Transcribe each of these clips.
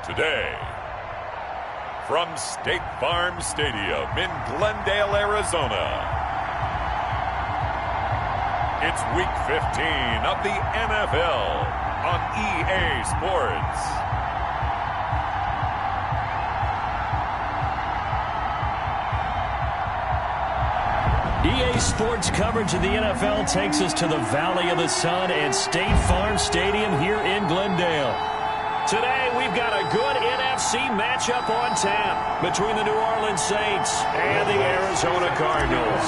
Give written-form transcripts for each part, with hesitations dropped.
Today, from State Farm Stadium in Glendale, Arizona, it's Week 15 of the NFL on EA Sports. EA Sports coverage of the NFL takes us to the Valley of the Sun and State Farm Stadium here in Glendale. Today, we've got a good NFC matchup on tap between the New Orleans Saints and the Arizona Cardinals.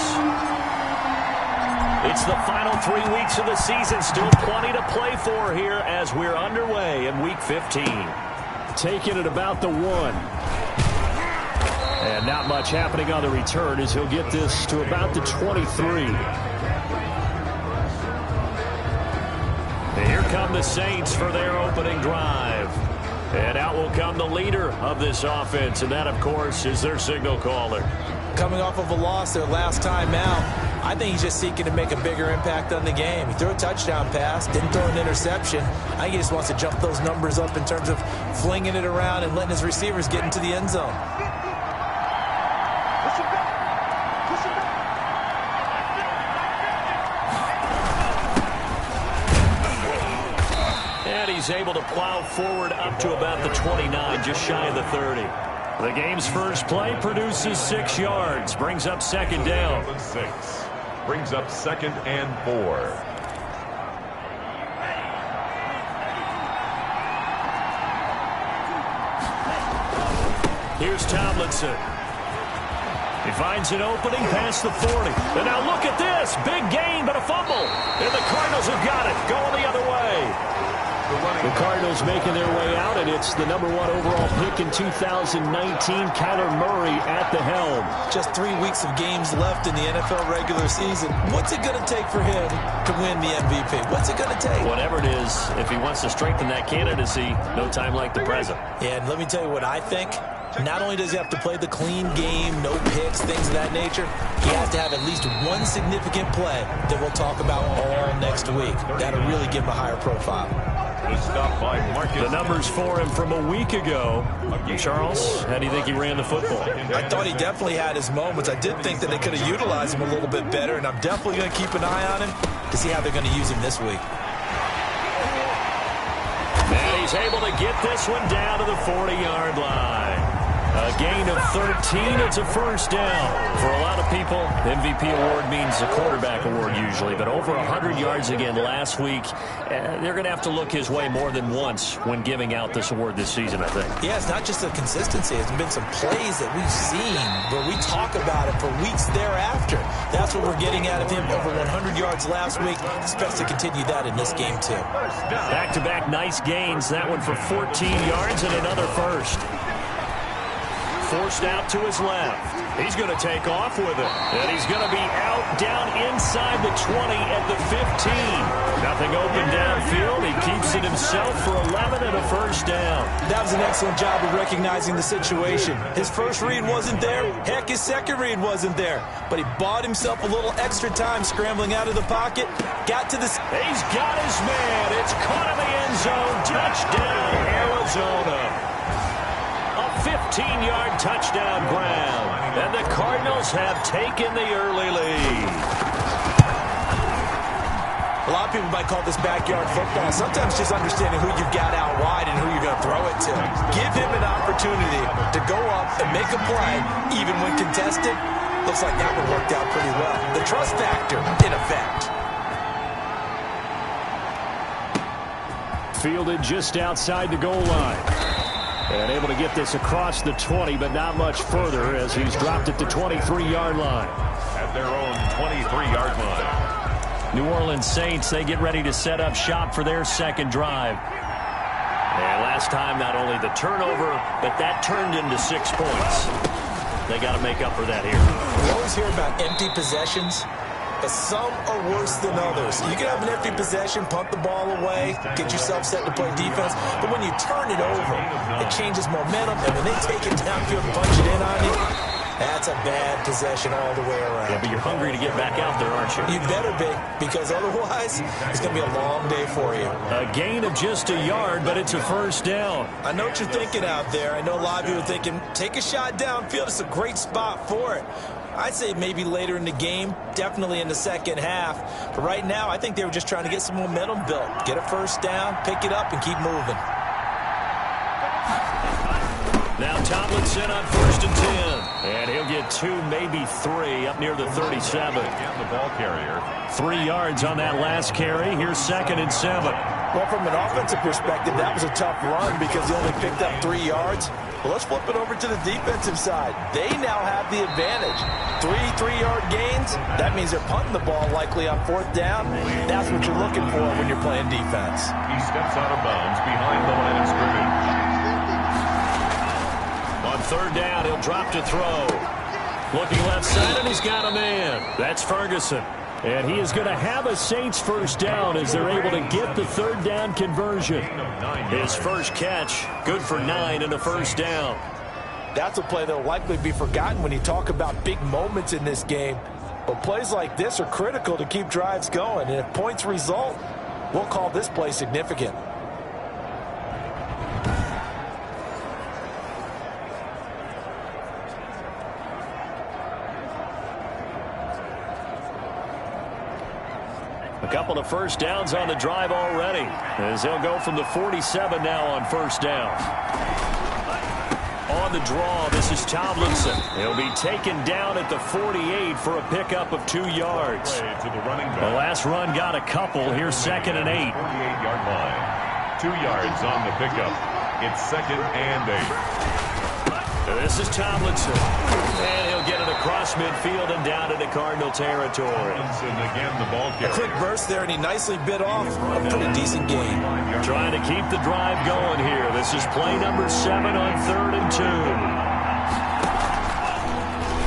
It's the final 3 weeks of the season. Still plenty to play for here as we're underway in Week 15. Taking it about the 1. And not much happening on the return as he'll get this to about the 23. And here come the Saints for their opening drive. And out will come the leader of this offense, and that, of course, is their signal caller. Coming off of a loss their last time out, I think he's just seeking to make a bigger impact on the game. He threw a touchdown pass, didn't throw an interception. I think he just wants to jump those numbers up in terms of flinging it around and letting his receivers get into the end zone. He's able to plow forward up to about the 29, just shy of the 30. The game's first play produces 6 yards, brings up second down. 6 brings up 2nd and 4. Here's Tomlinson. He finds an opening past the 40. And now look at this. Big gain, but a fumble. And the Cardinals have got it. Going the other way. The Cardinals making their way out, and it's the #1 overall pick in 2019, Kyler Murray at the helm. Just 3 weeks of games left in the NFL regular season. What's it going to take for him to win the MVP? What's it going to take? Whatever it is, if he wants to strengthen that candidacy, no time like the present. Yeah, and let me tell you what I think. Not only does he have to play the clean game, no picks, things of that nature, he has to have at least one significant play that we'll talk about all next week. That'll really give him a higher profile. The numbers for him from a week ago. Charles, how do you think he ran the football? I thought he definitely had his moments. I did think that they could have utilized him a little bit better, and I'm definitely going to keep an eye on him to see how they're going to use him this week. And he's able to get this one down to the 40-yard line. A gain of 13, it's a first down. For a lot of people, MVP award means a quarterback award usually, but over 100 yards again last week, they're going to have to look his way more than once when giving out this award this season, I think. Yeah, it's not just the consistency. It's been some plays that we've seen where we talk about it for weeks thereafter. That's what we're getting out of him. Over 100 yards last week. Expects to continue that in this game, too. Back-to-back nice gains. That one for 14 yards and another first. Forced out to his left. He's going to take off with it. And he's going to be out down inside the 20 at the 15. Nothing open downfield. He keeps it himself for 11 and a first down. That was an excellent job of recognizing the situation. His first read wasn't there. Heck, his second read wasn't there. But he bought himself a little extra time scrambling out of the pocket. Got to the... He's got his man. It's caught in the end zone. Touchdown, Arizona. 15-yard touchdown ground. And the Cardinals have taken the early lead. A lot of people might call this backyard football. Sometimes just understanding who you've got out wide and who you're going to throw it to. Give him an opportunity to go up and make a play, even when contested. Looks like that one worked out pretty well. The trust factor, in effect. Fielded just outside the goal line. And able to get this across the 20, but not much further as he's dropped it to 23-yard line. At their own 23-yard line. New Orleans Saints, they get ready to set up shop for their second drive. And last time, not only the turnover, but that turned into 6 points. They got to make up for that here. We always hear about empty possessions, but some are worse than others. You can have an empty possession, punt the ball away, get yourself set to play defense, but when you turn it over, it changes momentum, and when they take it downfield and punch it in on you, That's a bad possession all the way around. Yeah, but you're hungry to get back out there, aren't you? You better be, because otherwise it's going to be a long day for you. A gain of just a yard, but it's a first down. I know what you're thinking out there. I know a lot of you are thinking, take a shot downfield. It's a great spot for it. I'd say maybe later in the game, definitely in the second half. But right now, I think they were just trying to get some momentum built. Get a first down, pick it up, and keep moving. Now Tomlinson on 1st and 10. And he'll get 2, maybe 3 up near the 37. And the ball carrier. 3 yards on that last carry. Here's 2nd and 7. Well, from an offensive perspective, that was a tough run because he only picked up 3 yards. Well, let's flip it over to the defensive side. They now have the advantage. 3-3-yard gains. That means they're punting the ball likely on 4th down. That's what you're looking for when you're playing defense. He steps out of bounds behind the line of scrimmage. On 3rd down, he'll drop to throw. Looking left side, and he's got a man. That's Ferguson. And he is going to have a Saints first down as they're able to get the 3rd down conversion. His first catch, good for 9 and a first down. That's a play that will likely be forgotten when you talk about big moments in this game. But plays like this are critical to keep drives going. And if points result, we'll call this play significant. A couple of first downs on the drive already, as they'll go from the 47 now on 1st down. On the draw, this is Tomlinson. He'll be taken down at the 48 for a pickup of 2 yards. To the running back. The last run got a couple. Here's 2nd and 8. 48-yard line. 2 yards on the pickup. It's 2nd and 8. This is Tomlinson. And he'll get it across midfield and down into Cardinal territory. Again, the ball carrier. A quick burst there, and he nicely bit off a pretty decent gain. Trying to keep the drive going here. This is play number 7 on 3rd and 2.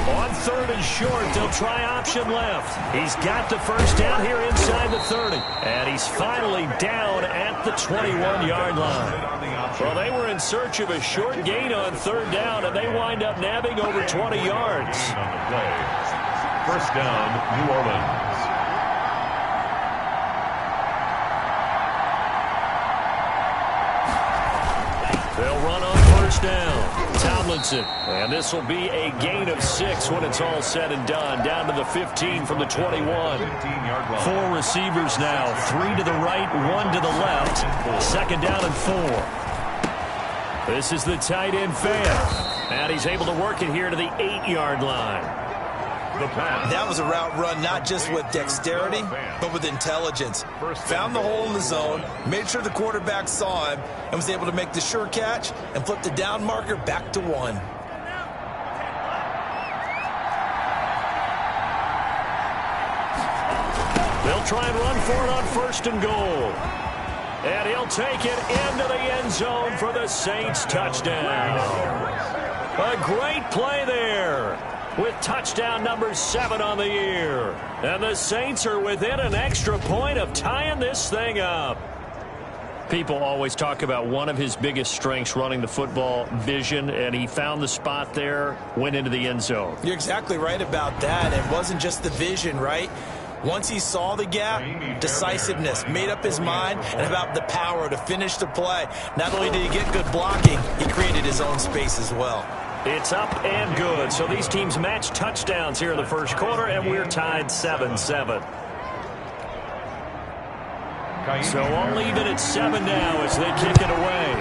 On 3rd and short, they'll try option left. He's got the first down here inside the 30. And he's finally down at the 21-yard line. Well, they were in search of a short gain on 3rd down, and they wind up nabbing over 20 yards. On the play. First down, New Orleans. They'll run on 1st down. Tomlinson. And this will be a gain of 6 when it's all said and done. Down to the 15 from the 21. 15-yard line. 4 receivers now. 3 to the right, 1 to the left. 2nd down and 4. This is the tight end Fan. And he's able to work it here to the 8-yard line. The pass. That was a route run not just with dexterity, but with intelligence. Found the hole in the zone, made sure the quarterback saw him, and was able to make the sure catch and flip the down marker back to 1. They'll try and run for it on 1st and goal. And he'll take it into the end zone for the Saints touchdown. A great play there with touchdown number 7 on the year. And the Saints are within an extra point of tying this thing up. People always talk about one of his biggest strengths running the football, vision, and he found the spot there, went into the end zone. You're exactly right about that. It wasn't just the vision, right? Once he saw the gap, decisiveness, made up his mind, and about the power to finish the play. Not only did he get good blocking, he created his own space as well. It's up and good. So these teams match touchdowns here in the first quarter, and we're tied 7-7. So all even at 7 now as they kick it away.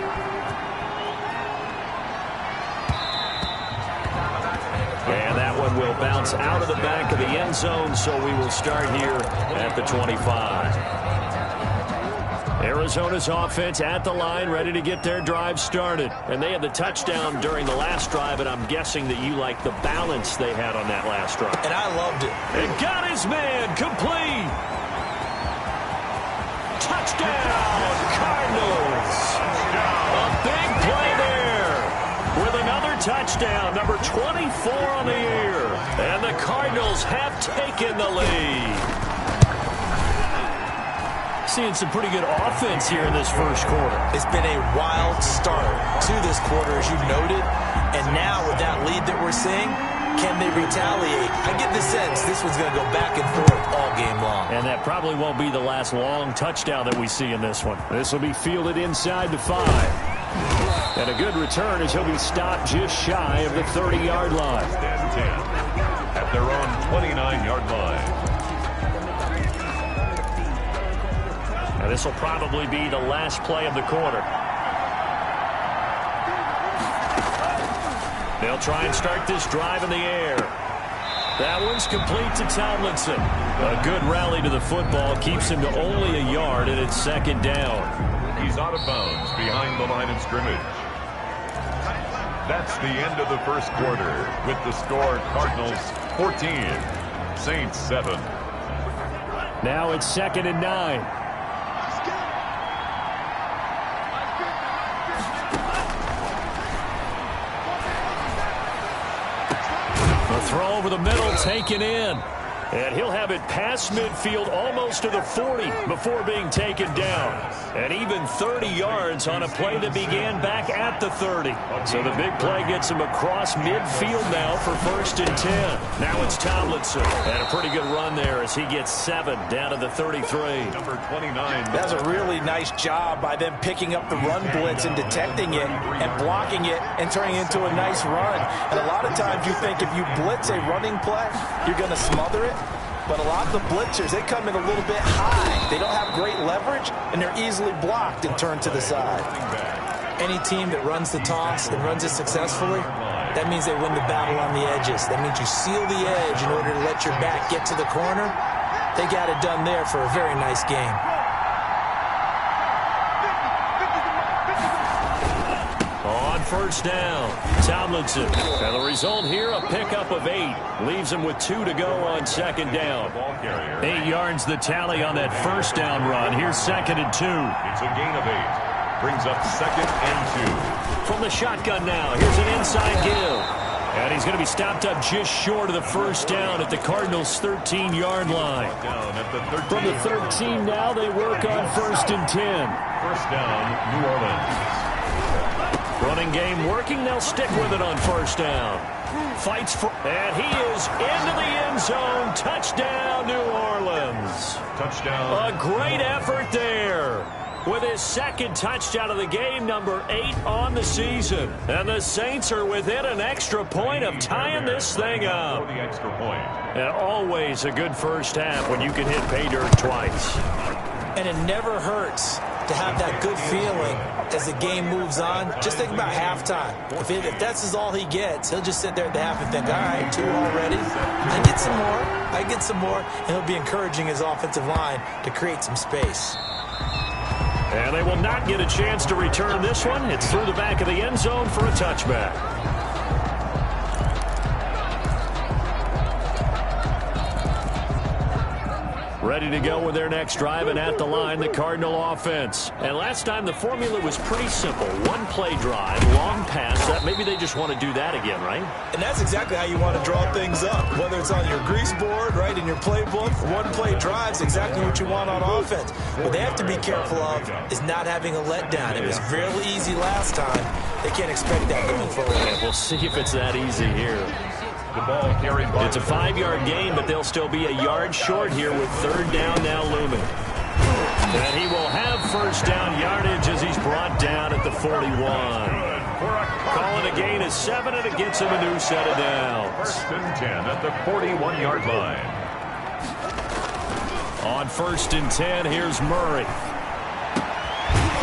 And that one will bounce out of the back of the end zone, so we will start here at the 25. Arizona's offense at the line, ready to get their drive started. And they had the touchdown during the last drive, and I'm guessing that you like the balance they had on that last drive. And I loved it. And got his man complete. Touchdown, Cardinals. A big play there with another touchdown, number 24 on the year. And the Cardinals have taken the lead. Seeing some pretty good offense here in this first quarter. It's been a wild start to this quarter, as you noted. And now with that lead that we're seeing, can they retaliate? I get the sense this one's going to go back and forth all game long. And that probably won't be the last long touchdown that we see in this one. This will be fielded inside the 5. And a good return as he'll be stopped just shy of the 30-yard line. 10 at their own 29-yard line. Now this will probably be the last play of the quarter. They'll try and start this drive in the air. That one's complete to Tomlinson. A good rally to the football keeps him to only a yard, and it's second down. He's out of bounds behind the line of scrimmage. That's the end of the first quarter with the score Cardinals 14, Saints 7. Now it's 2nd and 9. The throw over the middle taken in. And he'll have it past midfield almost to the 40 before being taken down. And even 30 yards on a play that began back at the 30. So the big play gets him across midfield now for 1st and 10. Now it's Tomlinson. And a pretty good run there as he gets 7 down to the 33. Number 29. That's a really nice job by them picking up the run blitz and detecting it and blocking it and turning it into a nice run. And a lot of times you think if you blitz a running play, you're going to smother it. But a lot of the blitzers, they come in a little bit high. They don't have great leverage, and they're easily blocked and turned to the side. Any team that runs the toss and runs it successfully, that means they win the battle on the edges. That means you seal the edge in order to let your back get to the corner. They got it done there for a very nice game. On 1st down, Tomlinson. And the result here, a pickup of 8. Leaves him with 2 to go on 2nd down. 8 yards the tally on that 1st down run. Here's 2nd and 2. It's a gain of 8. Brings up 2nd and 2. From the shotgun now, here's an inside give. And he's going to be stopped up just short of the 1st down at the Cardinals' 13-yard line. Down at the 13. From the 13 now, they work on 1st and 10. 1st down, New Orleans. Running game working. They'll stick with it on 1st down. Fights for, and he is into the end zone. Touchdown, New Orleans. Touchdown. A great effort there. With his 2nd touchdown of the game, number 8 on the season. And the Saints are within an extra point of tying this thing up. For the extra point. And always a good first half when you can hit pay dirt twice. And it never hurts to have that good feeling as the game moves on. Just think about halftime. If that's all he gets, he'll just sit there at the half and think, all right, 2 already. I get some more. I get some more. And he'll be encouraging his offensive line to create some space. And they will not get a chance to return this one. It's through the back of the end zone for a touchback. Ready to go with their next drive, and at the line, the Cardinal offense. And last time, the formula was pretty simple. One play drive, long pass. That maybe they just want to do that again, right? And that's exactly how you want to draw things up. Whether it's on your grease board, right, in your playbook, one play drive's exactly what you want on offense. What they have to be careful of is not having a letdown. It was really easy last time. They can't expect that going forward. Yeah, we'll see if it's that easy here. The ball carried by. It's a 5-yard gain, but they'll still be a yard short here with 3rd down now looming. And he will have 1st down yardage as he's brought down at the 41. Calling a gain of 7, and it gets him a new set of downs. 1st and 10 at the 41-yard line. On 1st and 10, here's Murray.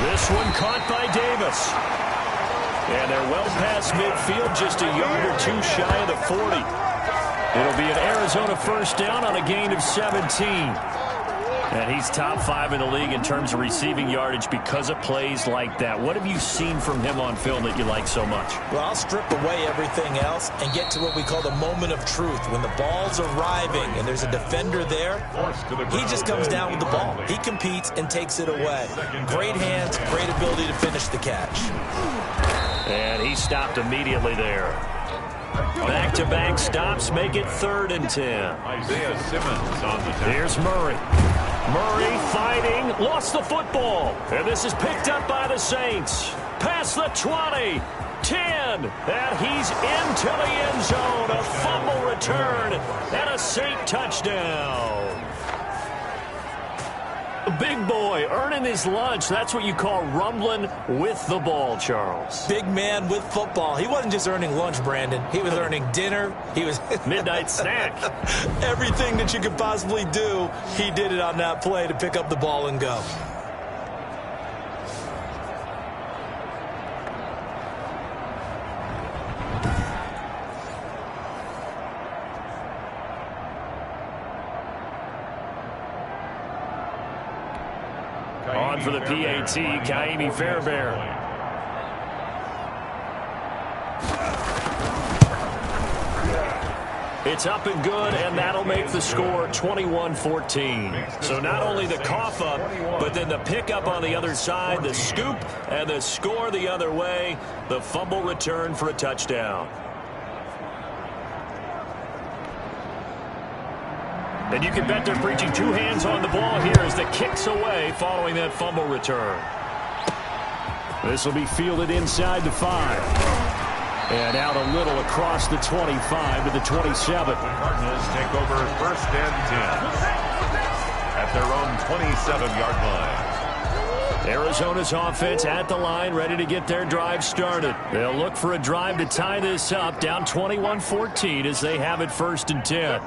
This one caught by Davis. And they're well past midfield, just a yard or 2 shy of the 40. It'll be an Arizona 1st down on a gain of 17. And he's top 5 in the league in terms of receiving yardage because of plays like that. What have you seen from him on film that you like so much? Well, I'll strip away everything else and get to what we call the moment of truth. When the ball's arriving and there's a defender there, he just comes down with the ball. He competes and takes it away. Great hands, great ability to finish the catch. And he stopped immediately there. Back-to-back stops make it 3rd and 10. Isaiah Simmons on the tackle. Here's Murray. Murray fighting, lost the football. And this is picked up by the Saints. Past the 20. 10, and he's into the end zone. A fumble return and a Saint touchdown. Big boy earning his lunch. That's what you call rumbling with the ball, Charles. Big man with football. He wasn't just earning lunch, Brandon. He was earning dinner. He was midnight snack. Everything that you could possibly do, he did it on that play to pick up the ball and go. On for the PAT, Kaimi Fairbairn. It's up and good, and that'll make the score 21-14. So not only the cough up, but then the pickup on the other side, the scoop, and the score the other way, the fumble return for a touchdown. And you can bet they're preaching two hands on the ball here as the kick's away following that fumble return. This will be fielded inside the 5. And out a little across the 25 to the 27. Cardinals take over 1st and 10 at their own 27-yard line. Arizona's offense at the line, ready to get their drive started. They'll look for a drive to tie this up, down 21-14 as they have it 1st and 10.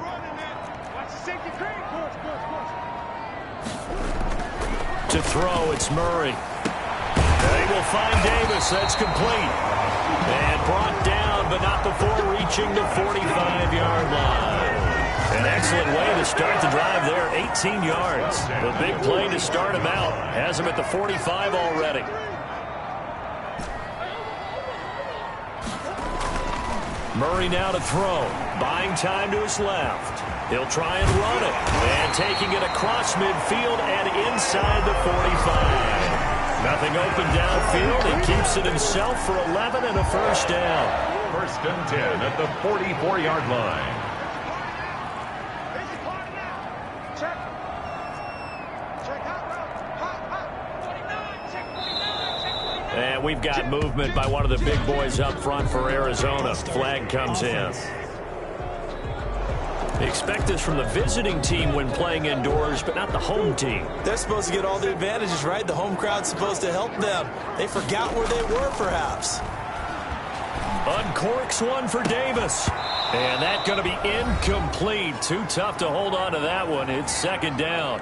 To throw, it's Murray. They will find Davis. That's complete. And brought down, but not before reaching the 45-yard line. An excellent way to start the drive there, 18 yards. The big play to start him out. Has him at the 45 already. Murray now to throw. Buying time to his left. He'll try and run it. And taking it across midfield and inside the 45. Nothing open downfield. He keeps it himself for 11 and a 1st down. 1st and 10 at the 44-yard line. And we've got movement by one of the big boys up front for Arizona. Flag comes in. Expect this from the visiting team when playing indoors, but not the home team. They're supposed to get all the advantages, right? The home crowd's supposed to help them. They forgot where they were, perhaps. Uncorks one for Davis. And that's going to be incomplete. Too tough to hold on to that one. It's 2nd down.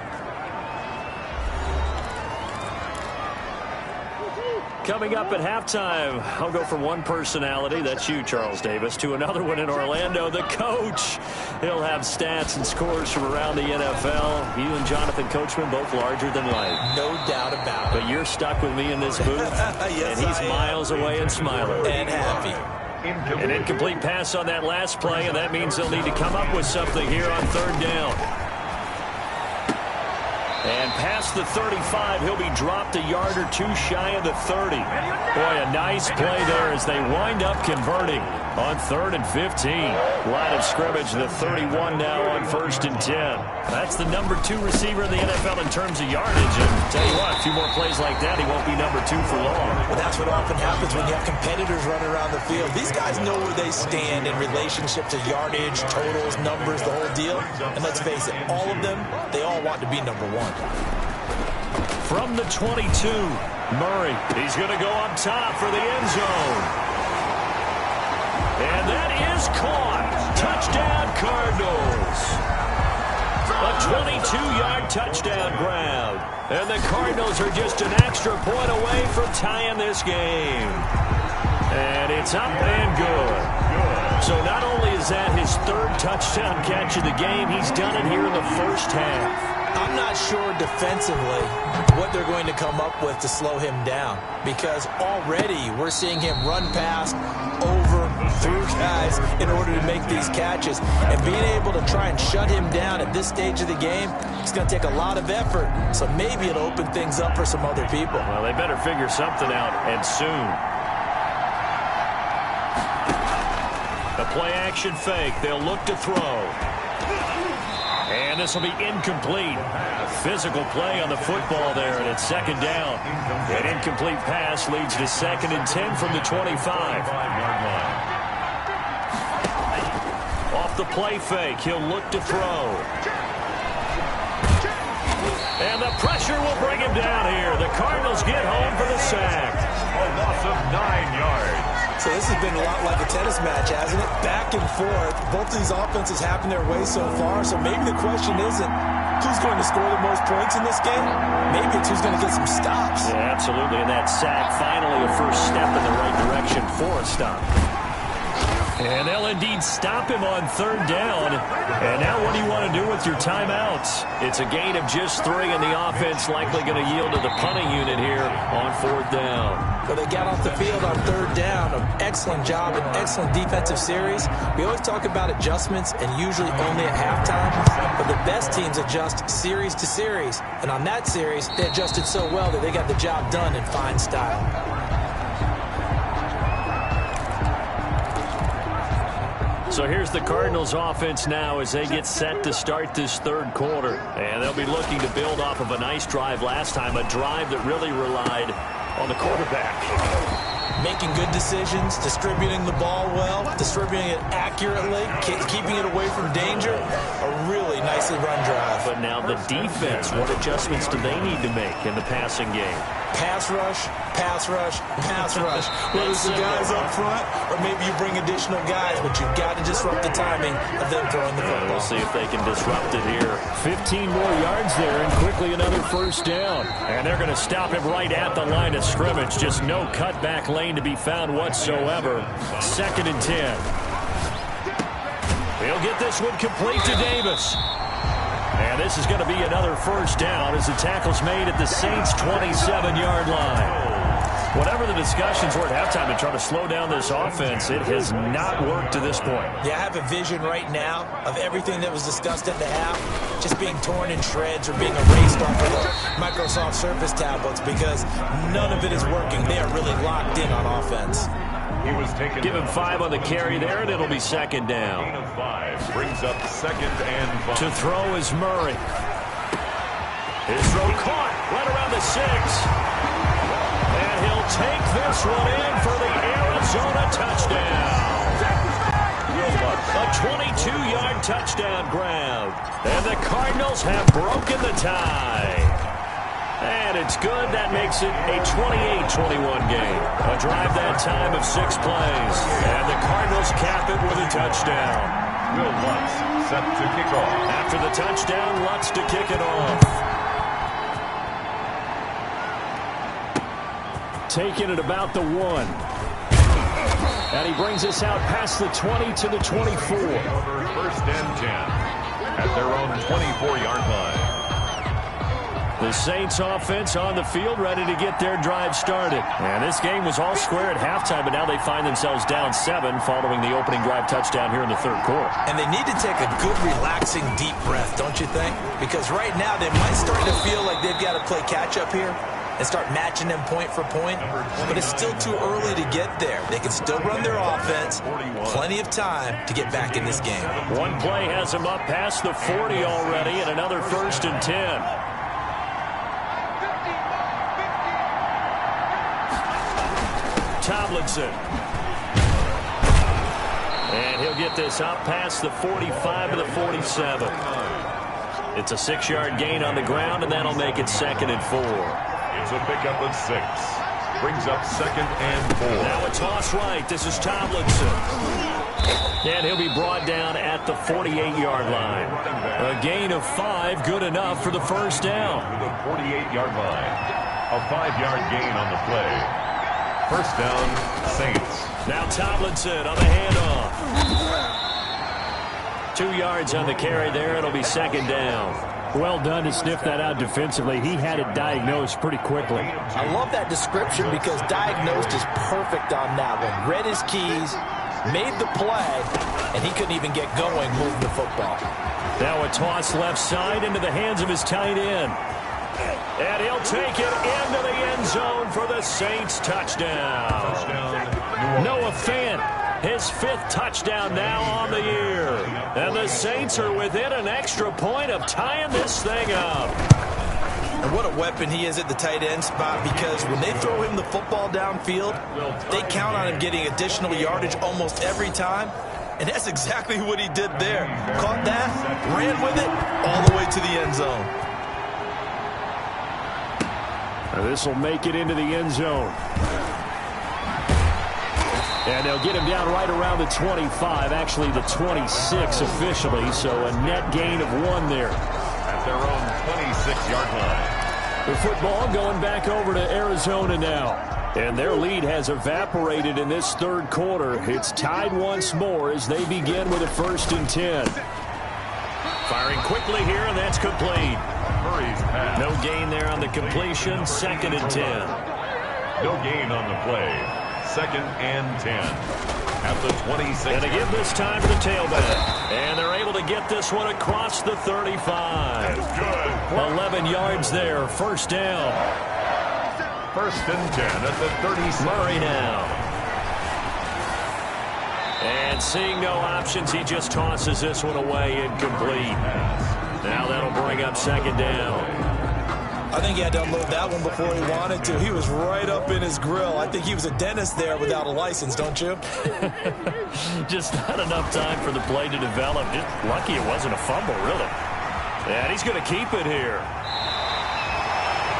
Coming up at halftime, I'll go from one personality, that's you, Charles Davis, to another one in Orlando, the coach. He'll have stats and scores from around the NFL. You and Jonathan Coachman, both larger than life. No doubt about it. But you're stuck with me in this booth, yes, and he's miles away and smiling. And happy. An incomplete pass on that last play, and that means they'll need to come up with something here on 3rd down. And past the 35, he'll be dropped a yard or two shy of the 30. Boy, a nice play there as they wind up converting on 3rd and 15. Line of scrimmage, the 31 now on 1st and 10. That's the number 2 receiver in the NFL in terms of yardage. And tell you what, a few more plays like that, he won't be number 2 for long. Well, that's what often happens when you have competitors running around the field. These guys know where they stand in relationship to yardage, totals, numbers, the whole deal. And let's face it, all of them, they all want to be number 1. From the 22, Murray. He's going to go up top for the end zone. And that is caught. Touchdown, Cardinals. A 22-yard touchdown grab. And the Cardinals are just an extra point away from tying this game. And it's up and good. So not only is that his 3rd touchdown catch of the game, he's done it here in the 1st half. I'm not sure defensively what they're going to come up with to slow him down, because already we're seeing him run past, over, through guys in order to make these catches. And being able to try and shut him down at this stage of the game, it's going to take a lot of effort. So maybe it'll open things up for some other people. Well, they better figure something out, and soon. The play-action fake. They'll look to throw. And And this will be incomplete. Physical play on the football there, and it's second down. An incomplete pass leads to 2nd and 10 from the 25. Off the play fake, he'll look to throw. And the pressure will bring him down here. The Cardinals get home for the sack. A loss of 9 yards. So this has been a lot like a tennis match, hasn't it? Back and forth. Both of these offenses having their way so far. So maybe the question isn't who's going to score the most points in this game. Maybe it's who's going to get some stops. Yeah, absolutely. And that sack, finally a first step in the right direction for a stop. And they'll indeed stop him on 3rd down. And now what do you want to do with your timeouts? It's a gain of just 3, and the offense likely going to yield to the punting unit here on 4th down. Well, they got off the field on 3rd down. An excellent job, an excellent defensive series. We always talk about adjustments, and usually only at halftime. But the best teams adjust series to series. And on that series, they adjusted so well that they got the job done in fine style. So here's the Cardinals offense now as they get set to start this 3rd quarter. And they'll be looking to build off of a nice drive last time, a drive that really relied on the quarterback. Making good decisions, distributing the ball well, distributing it accurately, keeping it away from danger. A really nicely run drive. But now the defense, what adjustments do they need to make in the passing game? Pass rush, pass rush, pass rush. Whether it's the guys up front or maybe you bring additional guys, but you've got to disrupt the timing of them throwing the football. We'll see if they can disrupt it here. 15 more yards there and quickly another first down. And they're going to stop him right at the line of scrimmage. Just no cutback lane to be found whatsoever. 2nd and 10. He'll get this one complete to Davis. And this is going to be another first down as the tackle's made at the Saints' 27-yard line. Whatever the discussions were at halftime to try to slow down this offense, it has not worked to this point. Yeah, I have a vision right now of everything that was discussed at the half just being torn in shreds or being erased off of the Microsoft Surface tablets because none of it is working. They are really locked in on offense. He was taken. Give him 5 on the carry there, and it'll be 2nd down. Gain of 5 brings up 2nd and 5. To throw is Murray. His throw caught right around the 6. And he'll take this one in for the Arizona touchdown. A 22-yard touchdown grab. And the Cardinals have broken the tie. And it's good. That makes it a 28-21 game. A drive that time of 6 plays. And the Cardinals cap it with a touchdown. Will Lutz set to kick off. After the touchdown, Lutz to kick it off. Taking it about the 1. And he brings us out past the 20 to the 24. 1st and 10 at their own 24-yard line. The Saints offense on the field ready to get their drive started. And this game was all square at halftime, but now they find themselves down 7 following the opening drive touchdown here in the 3rd quarter. And they need to take a good, relaxing, deep breath, don't you think? Because right now they might start to feel like they've got to play catch-up here and start matching them point for point. But it's still too early to get there. They can still run their offense. Plenty of time to get back in this game. One play has them up past the 40 already, and another 1st and 10. Tomlinson. And he'll get this up past the 45 to the 47. It's a 6-yard gain on the ground, and that'll make it 2nd and 4. It's a pickup of 6. Brings up 2nd and 4. Now a toss right. This is Tomlinson. And he'll be brought down at the 48-yard line. A gain of 5, good enough for the first down. To the 48-yard line. A 5-yard gain on the play. First down, Saints. Now Tomlinson on the handoff. 2 yards on the carry there. It'll be 2nd down. Well done to sniff that out defensively. He had it diagnosed pretty quickly. I love that description because diagnosed is perfect on that one. Read his keys, made the play, and he couldn't even get going moving the football. Now a toss left side into the hands of his tight end. And he'll take it into the end zone for the Saints touchdown. Noah Fant His 5th touchdown now on the year. And the Saints are within an extra point of tying this thing up. And what a weapon he is at the tight end spot, because when they throw him the football downfield, they count on him getting additional yardage almost every time. And that's exactly what he did there. Caught that, ran with it, all the way to the end zone. This will make it into the end zone. And they'll get him down right around the 25, actually the 26 officially, so a net gain of 1 there. At their own 26-yard line. The football going back over to Arizona now. And their lead has evaporated in this 3rd quarter. It's tied once more as they begin with a 1st and 10. Firing quickly here, and that's complete. Murray's pass. No gain there on the completion. 2nd and 10. No gain on the play. 2nd and 10. At the 26. And they give this time to the tailback. And they're able to get this one across the 35. Good. 11 yards there. 1st down. 1st and 10 at the 36. Murray now. And seeing no options, he just tosses this one away incomplete. Now that'll bring up 2nd down. I think he had to unload that one before he wanted to. He was right up in his grill. I think he was a dentist there without a license, don't you? Just not enough time for the play to develop. Just lucky it wasn't a fumble, really. And he's going to keep it here.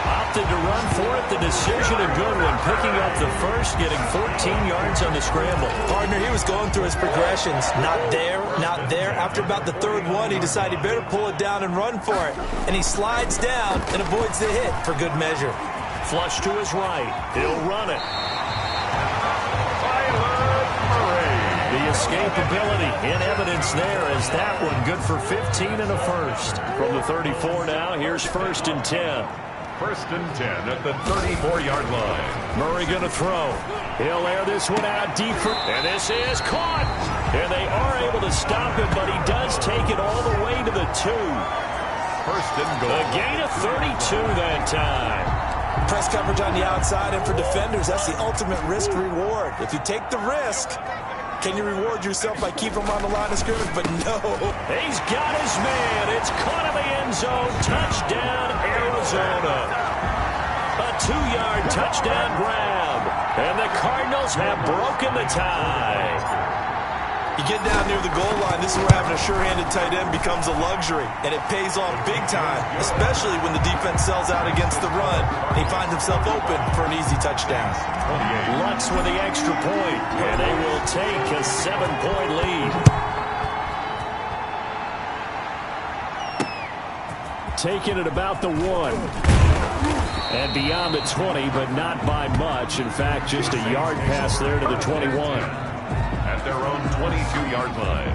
Opted to run for it. The decision a good one. Picking up the 1st, getting 14 yards on the scramble. Partner, he was going through his progressions. Not there, not there. After about the 3rd one, he decided he better pull it down and run for it. And he slides down and avoids the hit for good measure. Flush to his right. He'll run it. The escapability in evidence there as that one good for 15 and a 1st. From the 34 now, here's 1st and 10. 1st and 10 at the 34-yard line. Murray going to throw. He'll air this one out deep. And this is caught. And they are able to stop him, but he does take it all the way to the 2. 1st and goal. A gain of 32 that time. Press coverage on the outside, and for defenders, that's the ultimate risk reward. If you take the risk, can you reward yourself by keeping him on the line of scrimmage? But no. He's got his man. It's caught in the end zone. Touchdown, Arizona. A 2-yard touchdown grab. And the Cardinals have broken the tie. You get down near the goal line, this is where having a sure-handed tight end becomes a luxury. And it pays off big time, especially when the defense sells out against the run. And he finds himself open for an easy touchdown. Lutz with the extra point, and they will take a 7-point lead. Taking it about the 1. And beyond the 20, but not by much. In fact, just a yard pass there to the 21. At their own 22-yard line.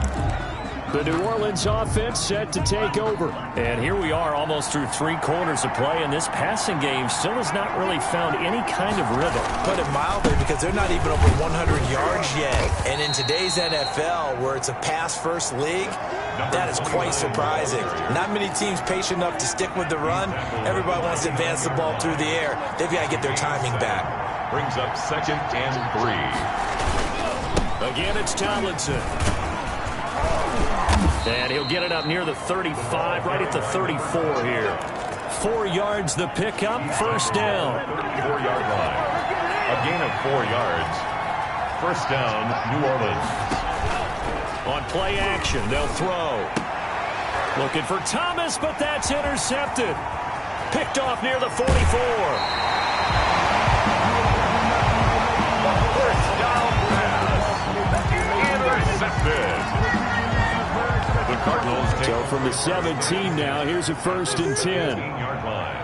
The New Orleans offense set to take over. And here we are almost through 3 quarters of play, and this passing game still has not really found any kind of rhythm. Put it mildly, because they're not even over 100 yards yet. And in today's NFL, where it's a pass-first league, that is quite surprising. Not many teams patient enough to stick with the run. Everybody wants to advance the ball through the air. They've got to get their timing back. Brings up 2nd and 3. Again, it's Tomlinson. And he'll get it up near the 35, right at the 34 here. 4 yards the pickup, 1st down. 34-yard line. A gain of 4 yards. 1st down, New Orleans. On play action, they'll throw. Looking for Thomas, but that's intercepted. Picked off near the 44. 1st down pass. Intercepted. The Cardinals take So from the 17 now, here's a 1st and 10. 15-yard line.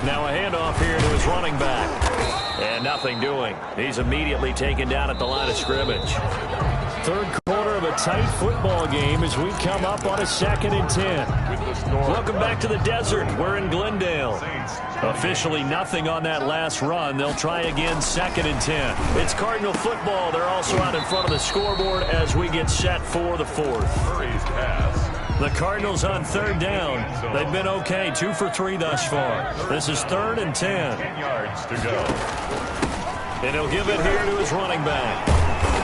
Now a handoff here to his running back. And nothing doing. He's immediately taken down at the line of scrimmage. 3rd quarter of a tight football game as we come up on a 2nd and 10. Welcome back to the desert. We're in Glendale. Officially nothing on that last run. They'll try again 2nd and 10. It's Cardinal football. They're also out in front of the scoreboard as we get set for the 4th. Murray's pass. The Cardinals on 3rd down. They've been okay, 2 for 3 thus far. This is 3rd and 10. 10 yards to go. And he'll give it here to his running back.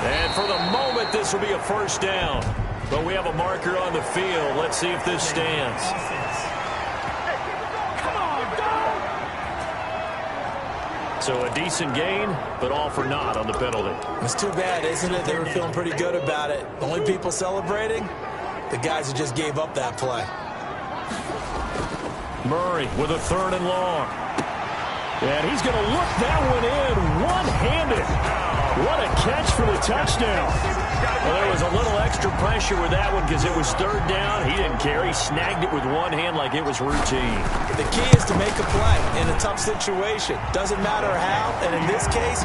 And for the moment, this will be a first down. But we have a marker on the field. Let's see if this stands. So a decent gain, but all for naught on the penalty. It's too bad, isn't it? They were feeling pretty good about it. The only people celebrating, the guys who just gave up that play. Murray with a 3rd and long. And he's going to look that one in one-handed. What a catch for the touchdown. Well, there was a little extra pressure with that one because it was 3rd down. He didn't care. He snagged it with one hand like it was routine. The key is to make a play in a tough situation. Doesn't matter how, and in this case,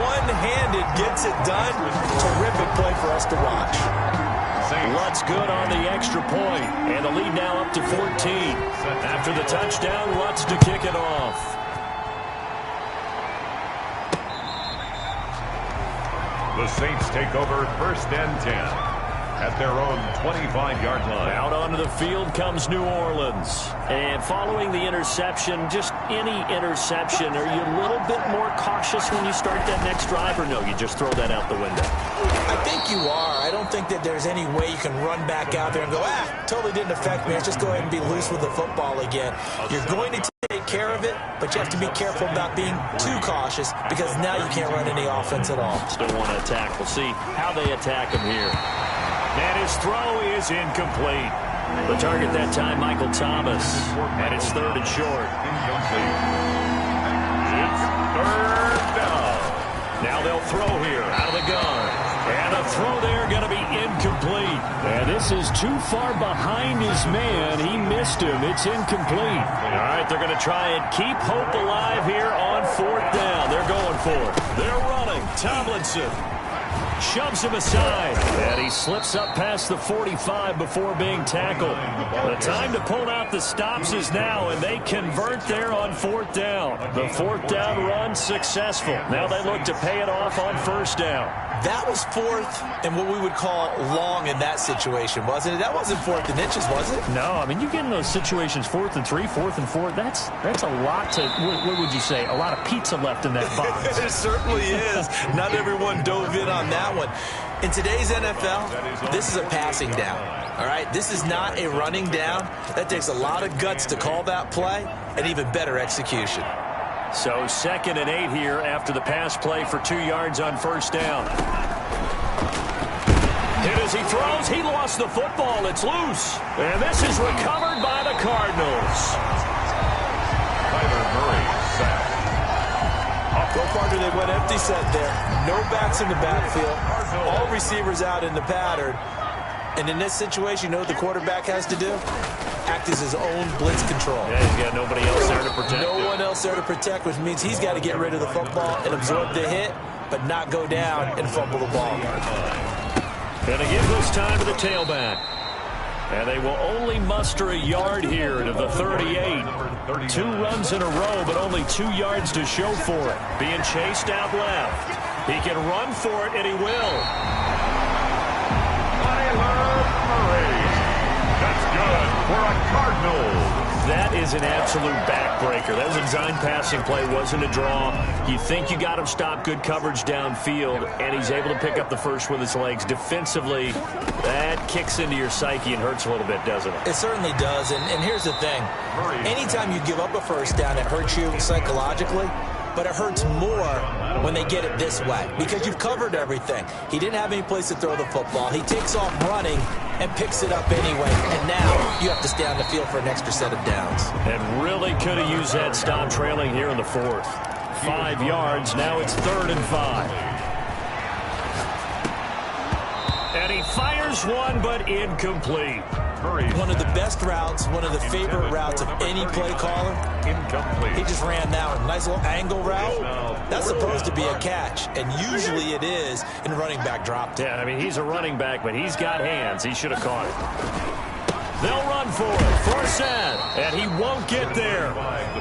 one-handed gets it done. Terrific play for us to watch. Lutz good on the extra point, and the lead now up to 14. After the touchdown, Lutz to kick it off. The Saints take over 1st and 10 at their own 25-yard line. Out onto the field comes New Orleans. And following the interception, just any interception, are you a little bit more cautious when you start that next drive, or no, you just throw that out the window? I think you are. I don't think that there's any way you can run back out there and go, totally didn't affect me. Let's just go ahead and be loose with the football again. You're going to take care of it, but you have to be careful about being too cautious because now you can't run any offense at all. Still want to attack. We'll see how they attack him here. And his throw is incomplete. The target that time, Michael Thomas. And it's 3rd and short. Incomplete. It's 3rd down. Now they'll throw here out of the gun. And a throw there going to be incomplete. And this is too far behind his man. He missed him. It's incomplete. All right, they're going to try and keep hope alive here on 4th down. They're going for it. They're running. Tomlinson shoves him aside, and he slips up past the 45 before being tackled. The time to pull out the stops is now, and they convert there on 4th down. The 4th down run successful. Now they look to pay it off on 1st down. That was 4th and what we would call long in that situation, wasn't it? That wasn't 4th and inches, was it? No, I mean, you get in those situations 4th and 3, 4th and 4. That's a lot to, what would you say, a lot of pizza left in that box. It certainly is. Not everyone dove in on that one. In today's NFL, this is a passing down. All right, this is not a running down. That takes a lot of guts to call that play and even better execution. So 2nd and 8 here after the pass play for 2 yards on 1st down. Hit as he throws. He lost the football. It's loose. And this is recovered by the Cardinals. Kyler Murray sacked. Go Parker, they went empty set there. No backs in the backfield. All receivers out in the pattern. And in this situation, you know what the quarterback has to do? Act as his own blitz control. Yeah, he's got nobody else there to protect. No one else there to protect, which means he's got to get rid of the football and absorb the hit, but not go down and fumble the ball. Going to give this time to the tailback. And they will only muster a yard here to the 38. 2 runs in a row, but only 2 yards to show for it. Being chased out left. He can run for it, and he will. That's good for a Cardinal. That is an absolute backbreaker. That was a design passing play, wasn't a draw. You think you got him stopped, good coverage downfield, and he's able to pick up the first with his legs. Defensively, that kicks into your psyche and hurts a little bit, doesn't it? It certainly does, and here's the thing. Anytime you give up a first down, it hurts you psychologically. But it hurts more when they get it this way because you've covered everything. He didn't have any place to throw the football. He takes off running and picks it up anyway. And now you have to stay on the field for an extra set of downs. And really could have used that stop trailing here in the 4th. 5 yards. Now it's 3rd and 5. And he fires one, but incomplete. One of the best routes, one of the favorite routes of any play caller. He just ran that one. Nice little angle route. That's supposed to be a catch, and usually it is in running back drop. Yeah, I mean, he's a running back, but he's got hands. He should have caught it. They'll run for it. Forsett, and he won't get there.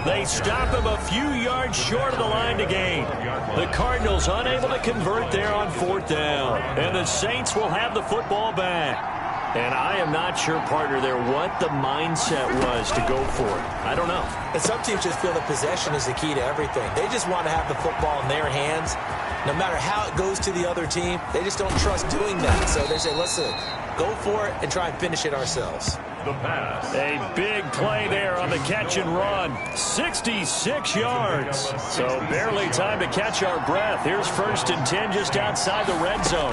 They stop him a few yards short of the line to gain. The Cardinals unable to convert there on 4th down, and the Saints will have the football back. And I am not sure, partner, there what the mindset was to go for it. I don't know. And some teams just feel that possession is the key to everything. They just want to have the football in their hands. No matter how it goes to the other team, they just don't trust doing that. So they say, listen, go for it and try and finish it ourselves. The pass. A big play there on the catch and run. 66 yards. So barely time to catch our breath. Here's 1st and 10 just outside the red zone.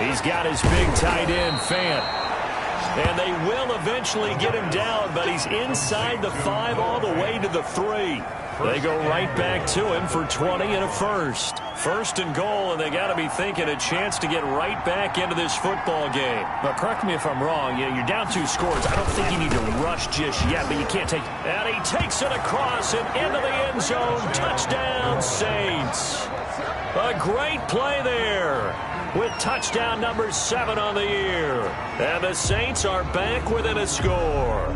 He's got his big tight end, Fant. And they will eventually get him down, but he's inside the 5 all the way to the 3. They go right back to him for 20 and a first. 1st and goal, and they got to be thinking a chance to get right back into this football game. But correct me if I'm wrong. You're down 2 scores. I don't think you need to rush just yet, but you can't take. And he takes it across and into the end zone. Touchdown, Saints. A great play there with touchdown number 7 on the year. And the Saints are back within a score.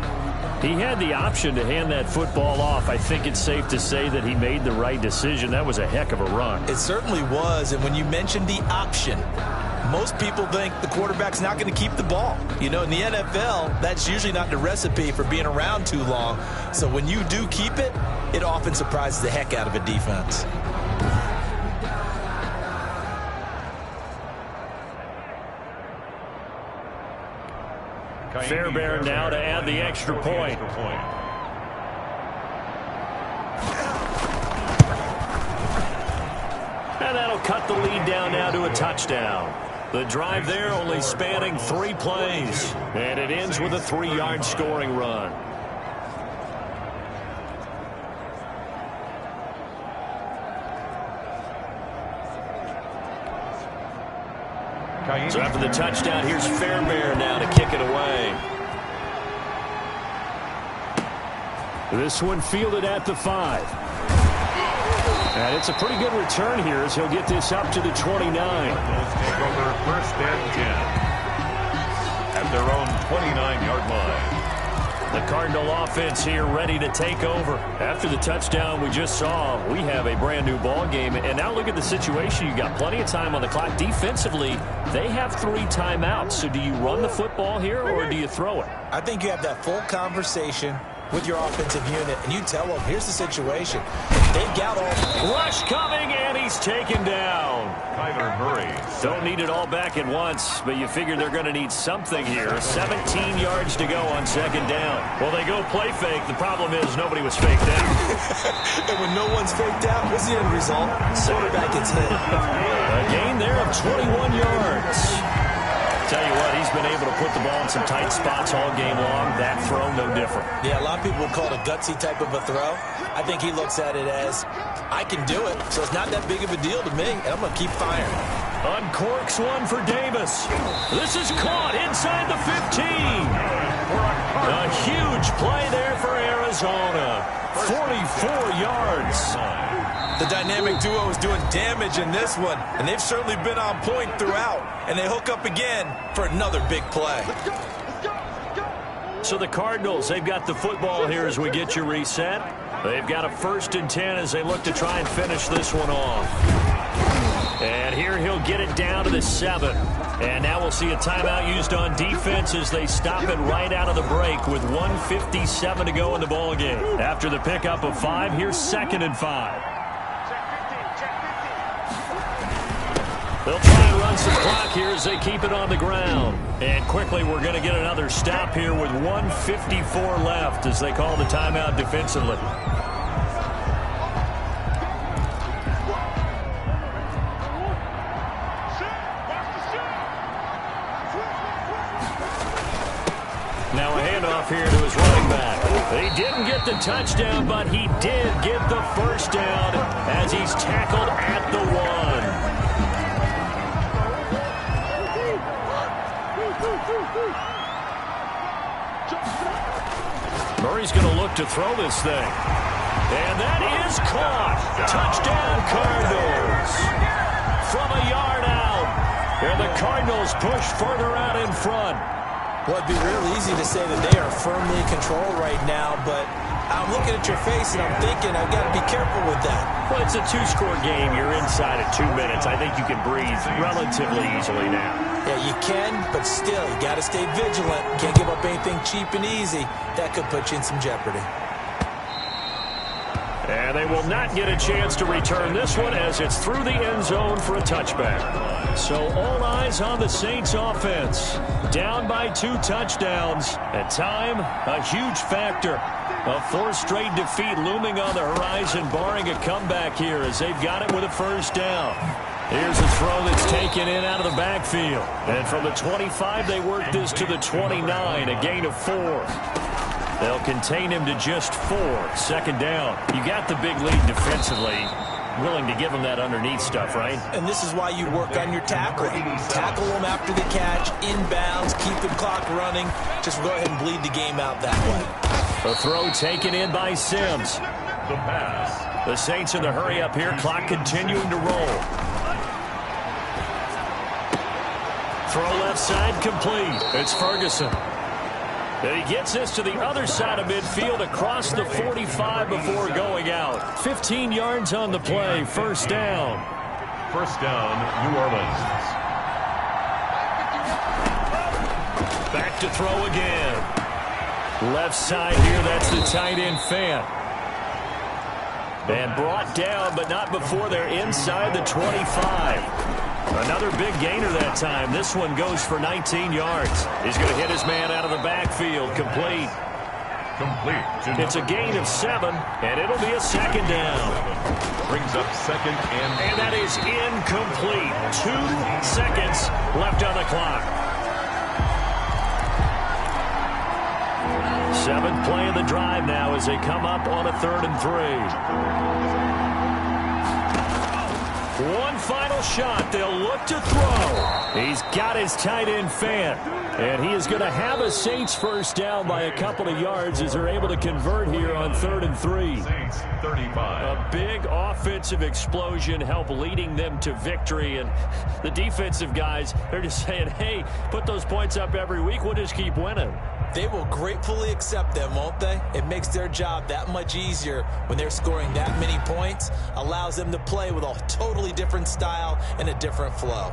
He had the option to hand that football off. I think it's safe to say that he made the right decision. That was a heck of a run. It certainly was. And when you mentioned the option, most people think the quarterback's not going to keep the ball. You know, in the NFL, that's usually not the recipe for being around too long. So when you do keep it, it often surprises the heck out of a defense. Fairbairn now to add the extra point. And that'll cut the lead down now to a touchdown. The drive there only spanning 3 plays. And it ends with a 3-yard scoring run. So after the touchdown, here's Fairbairn now to kick it away. This one fielded at the 5. And it's a pretty good return here as he'll get this up to the 29. Take over 1st and 10 at their own 29-yard line. The Cardinal offense here ready to take over. After the touchdown we just saw, we have a brand new ball game. And now look at the situation. You've got plenty of time on the clock. Defensively, they have 3 timeouts. So do you run the football here or do you throw it? I think you have that full conversation with your offensive unit, and you tell them, here's the situation. They've got all. Rush coming, and he's taken down. Kyler Murray. Don't need it all back at once, but you figure they're going to need something here. 17 yards to go on 2nd down. Well, they go play fake. The problem is nobody was faked out. And when no one's faked out, what's the end result? Quarterback gets hit. A gain there of 21 yards. Tell you what, he's been able to put the ball in some tight spots all game long. That throw, no different. Yeah, a lot of people would call it a gutsy type of a throw. I think he looks at it as, I can do it, so it's not that big of a deal to me, and I'm going to keep firing. Uncorks one for Davis. This is caught inside the 15. A huge play there for Arizona. 44 yards. The dynamic duo is doing damage in this one, and they've certainly been on point throughout. And they hook up again for another big play. So the Cardinals, they've got the football here as we get you reset. They've got a 1st and 10 as they look to try and finish this one off. And here he'll get it down to the 7. And now we'll see a timeout used on defense as they stop it right out of the break with 1:57 to go in the ballgame. After the pickup of 5, here's 2nd and 5. They'll try and run some clock here as they keep it on the ground. And quickly, we're going to get another stop here with 1:54 left as they call the timeout defensively. Now a handoff here to his running back. He didn't get the touchdown, but he did get the 1st down as he's tackled at the 1. Murray's going to look to throw this thing. And that is caught. Touchdown, Cardinals. From a yard out. And the Cardinals push further out in front. Well, it'd be real easy to say that they are firmly in control right now, but I'm looking at your face and I'm thinking I've got to be careful with that. Well, it's a 2-score game. You're inside at 2 minutes. I think you can breathe relatively easily now. Yeah, you can, but still, you got to stay vigilant. Can't give up anything cheap and easy. That could put you in some jeopardy. And they will not get a chance to return this one as it's through the end zone for a touchback. So all eyes on the Saints offense. Down by 2 touchdowns. At time, a huge factor. A 4th straight defeat looming on the horizon, barring a comeback here as they've got it with a first down. Here's a throw that's taken in out of the backfield. And from the 25, they work this to the 29, a gain of 4. They'll contain him to just 4. 2nd down. You got the big lead defensively. Willing to give him that underneath stuff, right? And this is why you work on your tackling. Tackle them after the catch, inbounds, keep the clock running. Just go ahead and bleed the game out that way. The throw taken in by Sims. The pass. The Saints in the hurry up here. Clock continuing to roll. Throw left side complete. It's Ferguson. And he gets this to the other side of midfield across the 45 before going out. 15 yards on the play. First down. First down, New Orleans. Back to throw again. Left side here, that's the tight end Fant. And brought down, but not before they're inside the 25. Another big gainer that time. This one goes for 19 yards. He's going to hit his man out of the backfield. Complete. It's a gain of 7, and it'll be a 2nd down. Brings up 2nd and that is incomplete. 2 seconds left on the clock. 7th play of the drive now as they come up on a 3rd and 3. One final shot. They'll look to throw. He's got his tight end Fant. And he is going to have a Saints first down by a couple of yards as they're able to convert here on 3rd and 3. Saints 35. A big offensive explosion help leading them to victory. And the defensive guys, they're just saying, hey, put those points up every week. We'll just keep winning. They will gratefully accept them, won't they? It makes their job that much easier when they're scoring that many points. Allows them to play with a totally different style and a different flow.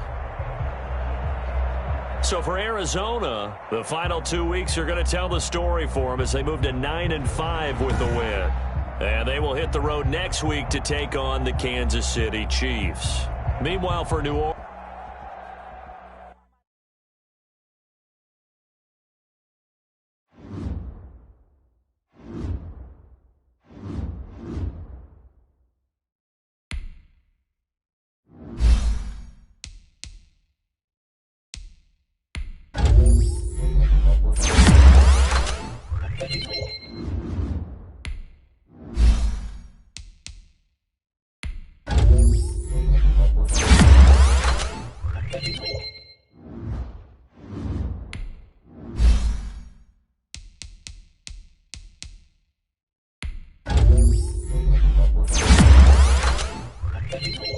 So for Arizona, the final 2 weeks are going to tell the story for them as they move to 9-5 with the win. And they will hit the road next week to take on the Kansas City Chiefs. Meanwhile, for New Orleans, Thank you.